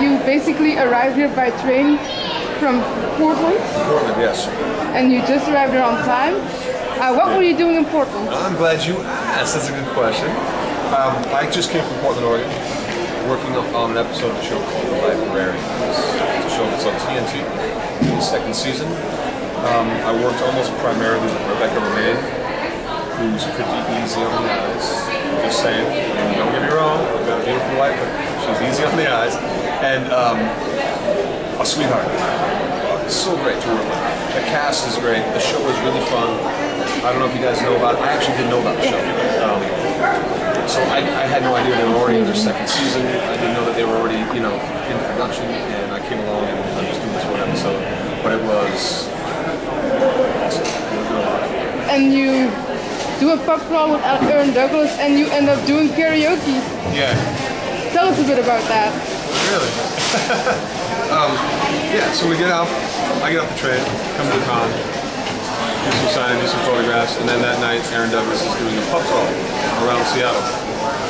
you basically arrived here by train from Portland. Portland, yes. And you just arrived here on time. What were you doing in Portland? I'm glad you asked. That's a good question. I just came from Portland, Oregon, working on an episode of a show called Librarians. It's a show that's on TNT, in the second season. I worked almost primarily with Rebecca Romaine, who's pretty easy on the eyes. Just saying, don't get me wrong, I've got a beautiful wife, but she's easy on the eyes. And a sweetheart. It's so great to work with. The cast is great. The show is really fun. I don't know if you guys know about it. I actually didn't know about the show. So I had no idea they were already in their second season. I didn't know that they were already, in production. And I came along and I was doing this one episode. But it was awesome. It was really awesome. And you do a pub crawl with Aaron Douglas and you end up doing karaoke. Yeah. Tell us a bit about that. Really? Yeah, so we get out, I get off the train, come to the con, do some signing, do some photographs, and then that night Aaron Douglas is doing a pub crawl around Seattle.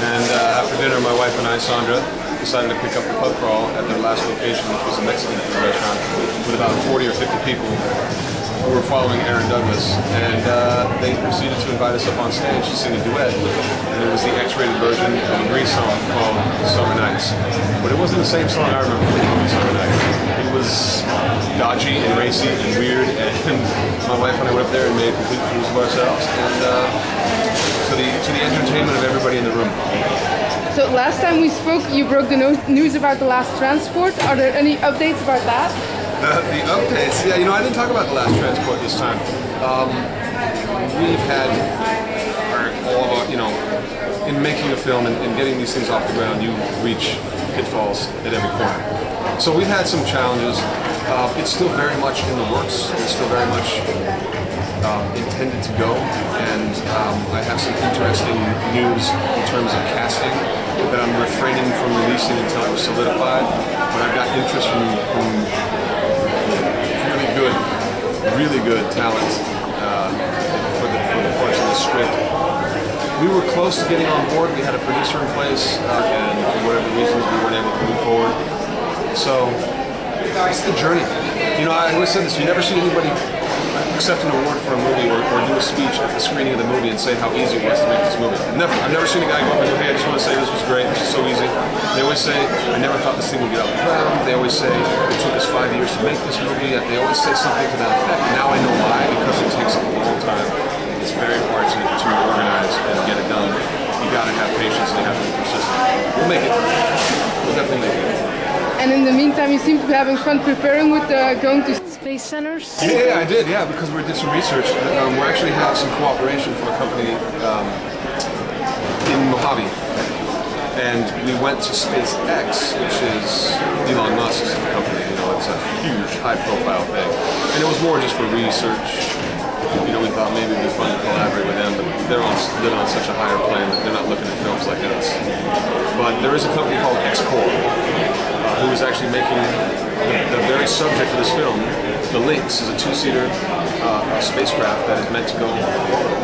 And after dinner, my wife and I, Sandra, decided to pick up the pub crawl at their last location, which was a Mexican food restaurant, with about 40 or 50 people who were following Aaron Douglas. And they proceeded to invite us up on stage to sing a duet. And it was the X-rated version of a Grease song called Summer Nights. But it wasn't the same song I remember from Summer Nights. It was dodgy and racy and weird, and my wife and I went up there and made complete fools of ourselves, and to the entertainment of everybody in the room. So last time we spoke, you broke the news about the last transport. Are there any updates about that? The updates? Yeah, I didn't talk about the last transport this time. We've had all of our, in making a film and getting these things off the ground, you reach pitfalls at every corner. So we've had some challenges. It's still very much in the works. It's still very much intended to go, and I have some interesting news in terms of casting that I'm refraining from releasing until it was solidified. But I've got interest from really good talent for the parts of the script. We were close to getting on board. We had a producer in place, and for whatever reasons, we weren't able to move forward. So it's the journey. I always said this: you never see anybody accept an award for a movie or do a speech at the screening of the movie and say how easy it was to make this movie. Never. I've never seen a guy go up and go, "Hey, I just want to say this was great. This is so easy." They always say, "I never thought this thing would get off the ground." They always say, "It took us 5 years to make this movie." They always say something to that effect. And now I know why, because it takes a long time. It's very hard to organize and get it done. You got to have patience and you have to be persistent. We'll make it. We'll definitely make it. And in the meantime, you seem to be having fun preparing with going to space centers? Yeah, I did, because we did some research. We actually have some cooperation from a company in Mojave. And we went to SpaceX, which is Elon Musk's company. It's a huge, high-profile thing. And it was more just for research. We thought maybe it'd be fun to collaborate with them, but they're on such a higher plane that they're not looking at films like us. But there is a company called X-Corp, who is actually making the very subject of this film. The Lynx is a two-seater spacecraft that is meant to go forward.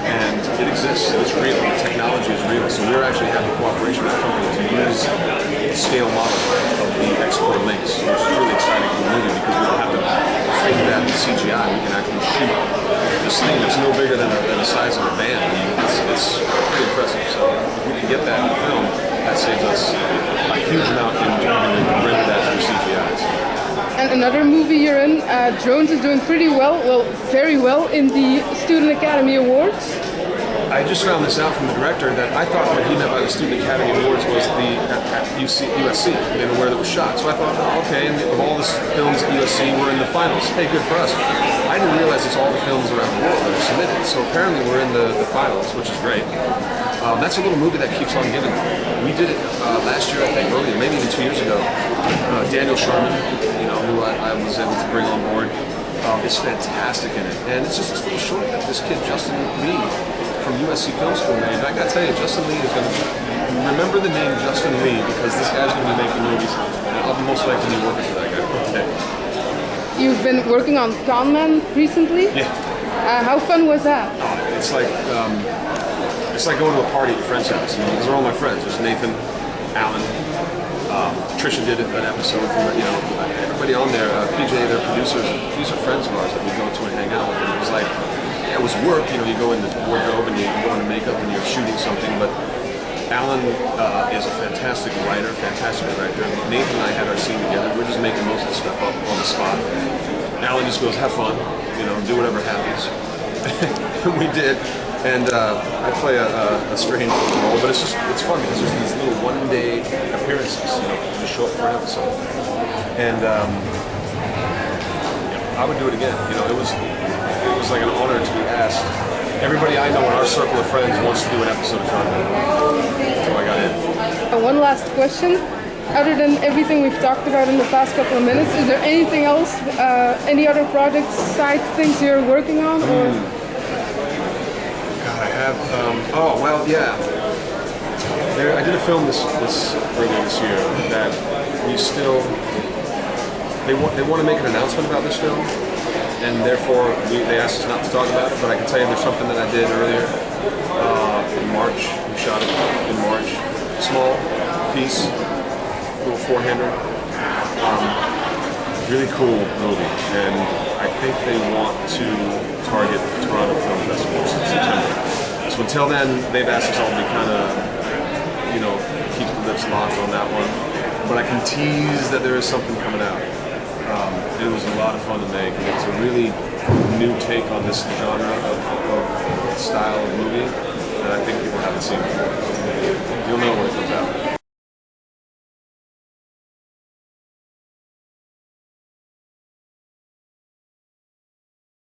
And it exists, and it's real, the technology is real. So we're actually having cooperation with the company to use the scale model of the X-Corp Lynx, which is really exciting for the movie because we don't have to fake that in CGI. We can actually shoot this thing that's no bigger than the size of a van. It's pretty impressive. So if we can get that in the film, that saves us a huge amount in having to render that through CGIs. And another movie you're in, Drones, is doing pretty well, very well in the Student Academy Awards. I just found this out from the director that I thought what he meant by the Student Academy Awards was at USC, where it was shot. So I thought, okay, and of all the films at USC, we're in the finals. Hey, good for us. I didn't realize it's all the films around the world that are submitted. So apparently we're in the finals, which is great. That's a little movie that keeps on giving. We did it last year, I think, earlier, maybe even 2 years ago. Daniel Sharman, who I was able to bring on board, is fantastic in it. And it's just this little short that this kid, Justin Lee, from USC Film School made. And I gotta tell you, Justin Lee is going to remember the name Justin Lee because this guy's going to be making movies. And I'll be most likely be working for that guy. Okay. You've been working on Conman recently? Yeah. How fun was that? It's like going to a party at your friend's house. These are all my friends. There's Nathan, Alan, Trisha did an episode from, you know, everybody on there, PJ, their producers, these are friends of ours that we go to and hang out with. And it was like, it was work, you know, you go in the wardrobe and you go into makeup and you're shooting something, but Alan is a fantastic writer, fantastic director. Nathan and I had our scene together. We're just making most of the stuff up on the spot. Alan just goes, have fun, you know, do whatever happens. And we did. And I play a strange role, but it's fun because there's these little one-day appearances, you know, just show up for an episode. And yeah, I would do it again. You know, it was like an honor to be asked. Everybody I know in our circle of friends wants to do an episode of content, so I got in. One last question. Other than everything we've talked about in the past couple of minutes, is there anything else, any other projects, side things you're working on? Or? God, I have. Oh well, yeah. I did a film this earlier this year that we still. They want to make an announcement about this film, and therefore they asked us not to talk about it. But I can tell you there's something that I did earlier in March. We shot it in March. Small piece. Little four-hander, really cool movie, and I think they want to target Toronto Film Festival in September. So until then, they've asked us all to kind of, you know, keep the lips locked on that one. But I can tease that there is something coming out. It was a lot of fun to make, and it's a really new take on this genre of style of movie that I think people haven't seen before. You'll know when it comes out.